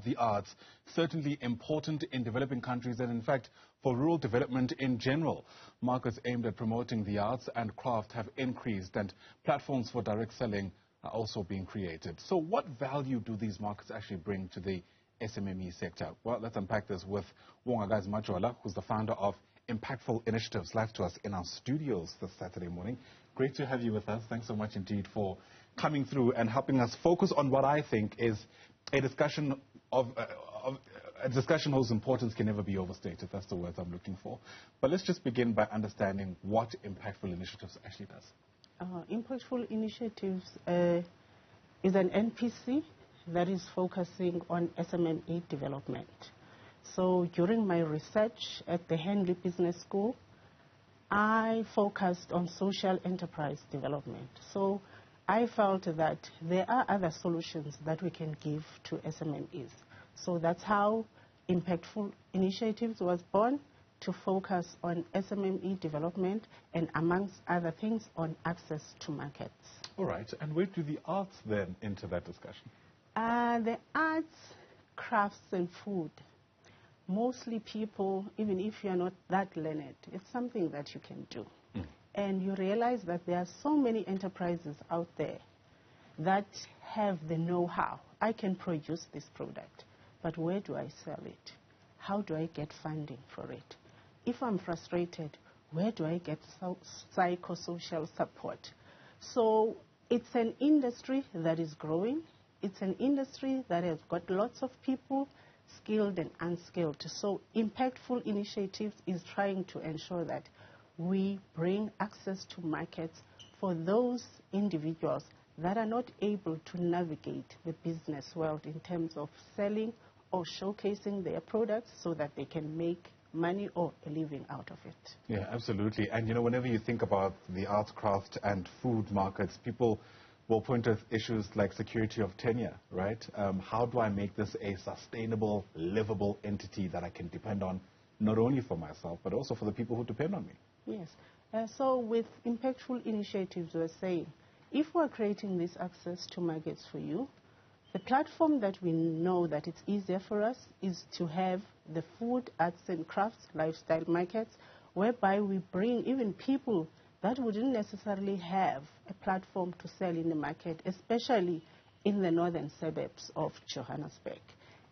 the arts, certainly important in developing countries and, in fact, for rural development in general. Markets aimed at promoting the arts and craft have increased, and platforms for direct selling are also being created. So what value do these markets actually bring to the SMME sector? Well, let's unpack this with Wongakazi Majola, who's the founder of Impactful Initiatives, live to us in our studios this Saturday morning. Great to have you with us. Thanks so much indeed for coming through and helping us focus on what I think is a discussion whose importance can never be overstated. That's the words I'm looking for. But let's just begin by understanding what Impactful Initiatives actually does. Impactful Initiatives is an NPC that is focusing on SMME development. So during my research at the Henley Business School, I focused on social enterprise development. So I felt that there are other solutions that we can give to SMMEs. So that's how Impactful Initiatives was born, to focus on SMME development and, amongst other things, on access to markets. All right. And where do the arts then enter that discussion? The arts, crafts and food. Mostly people, even if you're not that learned, it's something that you can do. And you realize that there are so many enterprises out there that have the know-how. I can produce this product, but where do I sell it? How do I get funding for it? If I'm frustrated, where do I get psychosocial support? So it's an industry that is growing. It's an industry that has got lots of people, skilled and unskilled. So Impactful Initiatives is trying to ensure that we bring access to markets for those individuals that are not able to navigate the business world in terms of selling or showcasing their products so that they can make money or a living out of it. Yeah, absolutely. And, you know, whenever you think about the arts, craft and food markets, people will point to issues like security of tenure, right? How do I make this a sustainable, livable entity that I can depend on, not only for myself, but also for the people who depend on me? Yes. So with Impactful Initiatives, we're saying, if we're creating this access to markets for you, the platform that we know that it's easier for us is to have the food, arts and crafts, lifestyle markets, whereby we bring even people that wouldn't necessarily have a platform to sell in the market, especially in the northern suburbs of Johannesburg.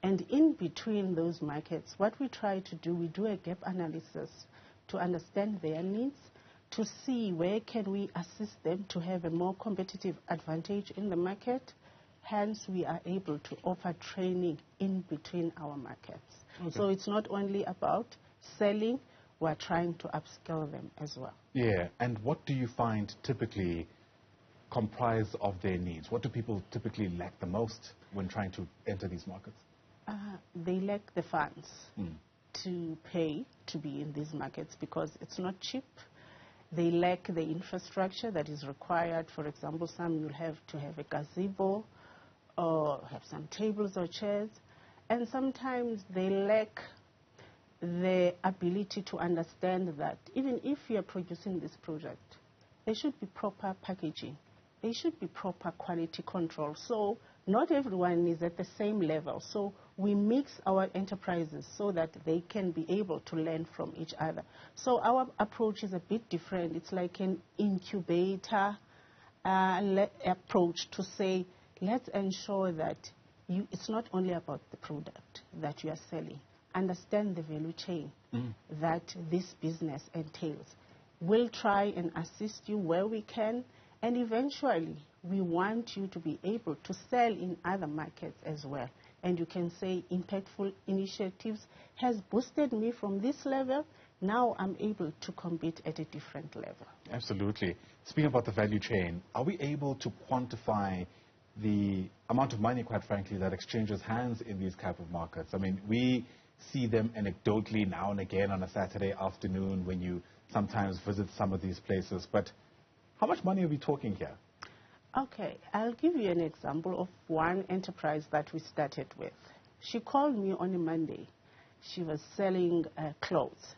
And in between those markets, what we try to do, we do a gap analysis to understand their needs, to see where can we assist them to have a more competitive advantage in the market. Hence, we are able to offer training in between our markets. Okay. So it's not only about selling, we're trying to upskill them as well. Yeah, and what do you find typically comprise of their needs? What do people typically lack the most when trying to enter these markets? They lack the funds to pay to be in these markets because it's not cheap. They lack the infrastructure that is required. For example, some will have to have a gazebo or have some tables or chairs. And sometimes they lack the ability to understand that even if you are producing this product, there should be proper packaging. There should be proper quality control. So not everyone is at the same level. So we mix our enterprises so that they can be able to learn from each other. So our approach is a bit different. It's like an incubator approach to say, let's ensure that it's not only about the product that you are selling. Understand the value chain that this business entails. We'll try and assist you where we can, and eventually we want you to be able to sell in other markets as well. And you can say Impactful Initiatives has boosted me from this level. Now I'm able to compete at a different level. Absolutely. Speaking about the value chain, are we able to quantify the amount of money, quite frankly, that exchanges hands in these type of markets? I mean, we see them anecdotally now and again on a Saturday afternoon when you sometimes visit some of these places. But how much money are we talking here? Okay, I'll give you an example of one enterprise that we started with. She called me on a Monday. She was selling clothes.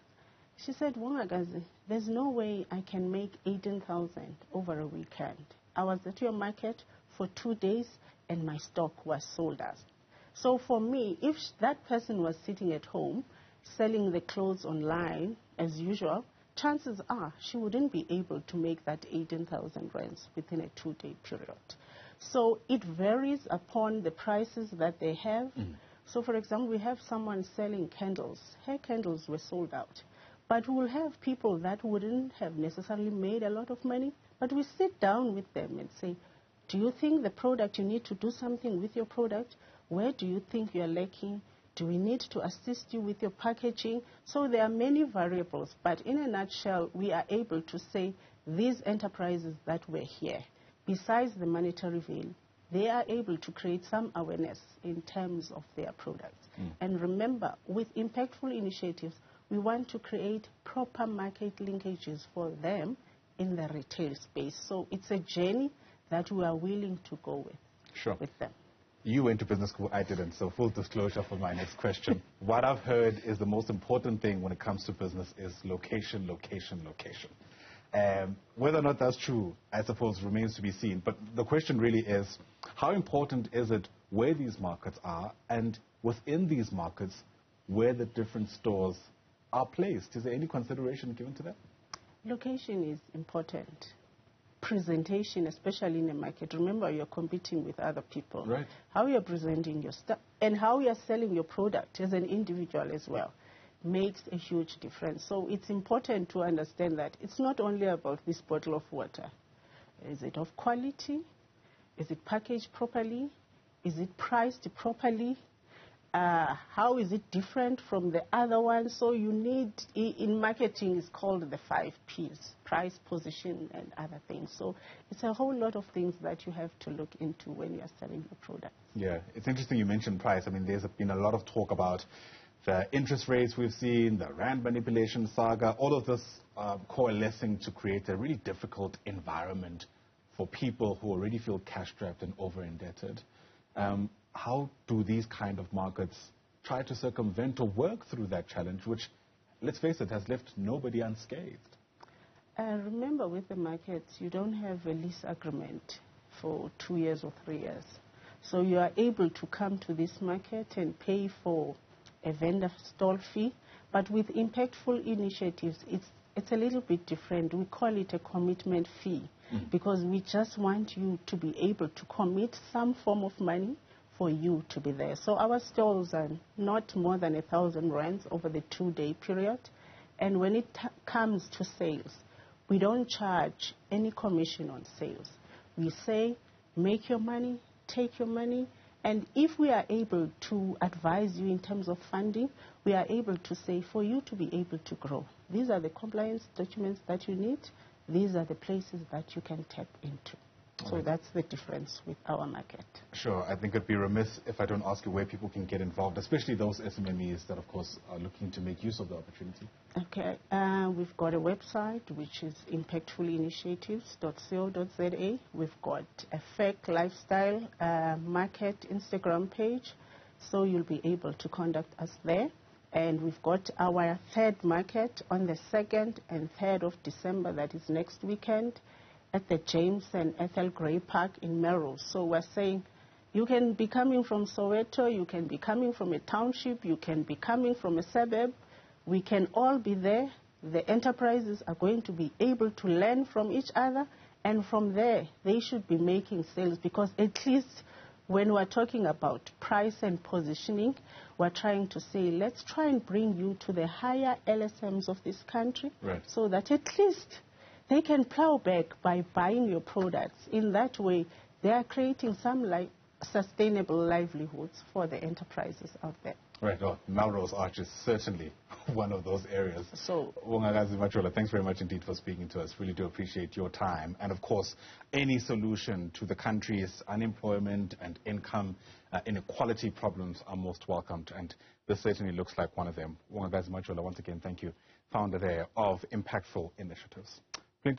She said, Wongakazi, there's no way I can make 18,000 over a weekend. I was at your market for 2 days and my stock was sold out. So for me, if that person was sitting at home selling the clothes online as usual, chances are she wouldn't be able to make that 18,000 rands within a 2-day period. So it varies upon the prices that they have. So for example, we have someone selling candles. Her candles were sold out. But we'll have people that wouldn't have necessarily made a lot of money, but we sit down with them and say, do you think the product, you need to do something with your product? Where do you think you're lacking? Do we need to assist you with your packaging? So there are many variables, but in a nutshell, we are able to say these enterprises that were here, besides the monetary value, they are able to create some awareness in terms of their products. And remember, with impactful initiatives, we want to create proper market linkages for them in the retail space. So it's a journey that we are willing to go with them. You went to business school, I didn't, so full disclosure for my next question. What I've heard is the most important thing when it comes to business is location, location, location. Whether or not that's true, I suppose, remains to be seen. But the question really is, how important is it where these markets are, and within these markets, where the different stores are placed? Is there any consideration given to that? Location is important. Presentation, especially in a market. Remember, you're competing with other people. Right. How you're presenting your stuff and how you're selling your product as an individual as well makes a huge difference. So it's important to understand that it's not only about this bottle of water. Is it of quality? Is it packaged properly? Is it priced properly? How is it different from the other one? So you need, in marketing, it's called the 5 Ps, price, position, and other things. So it's a whole lot of things that you have to look into when you're selling your product. Yeah, it's interesting you mentioned price. I mean, there's been a lot of talk about the interest rates we've seen, the rand manipulation saga, all of this coalescing to create a really difficult environment for people who already feel cash-strapped and over-indebted. How do these kind of markets try to circumvent or work through that challenge, which, let's face it, has left nobody unscathed? Remember, with the markets, you don't have a lease agreement for 2 years or 3 years. So you are able to come to this market and pay for a vendor stall fee. But with impactful initiatives, it's a little bit different. We call it a commitment fee because we just want you to be able to commit some form of money for you to be there. So our stalls are not more than 1,000 rands over the 2-day period. And when it comes to sales, we don't charge any commission on sales. We say, make your money, take your money, and if we are able to advise you in terms of funding, we are able to say, for you to be able to grow, these are the compliance documents that you need, these are the places that you can tap into. So that's the difference with our market. Sure. I think it'd be remiss if I don't ask you where people can get involved, especially those SMMEs that, of course, are looking to make use of the opportunity. Okay. We've got a website, which is impactfulinitiatives.co.za. We've got a FEC lifestyle market Instagram page, so you'll be able to contact us there. And we've got our third market on the 2nd and 3rd of December, that is next weekend, at the James and Ethel Gray Park in Melrose. So we're saying you can be coming from Soweto, you can be coming from a township, you can be coming from a suburb. We can all be there. The enterprises are going to be able to learn from each other, and from there they should be making sales, because at least when we're talking about price and positioning, we're trying to say, let's try and bring you to the higher LSMs of this country, so that at least they can plow back by buying your products. In that way, they are creating some sustainable livelihoods for the enterprises out there. Right. Well, Melrose Arch is certainly one of those areas. So, Wongakazi Majola, thanks very much indeed for speaking to us. Really do appreciate your time. And, of course, any solution to the country's unemployment and income inequality problems are most welcomed. And this certainly looks like one of them. Wongakazi Majola, once again, thank you, founder there of Impactful Initiatives.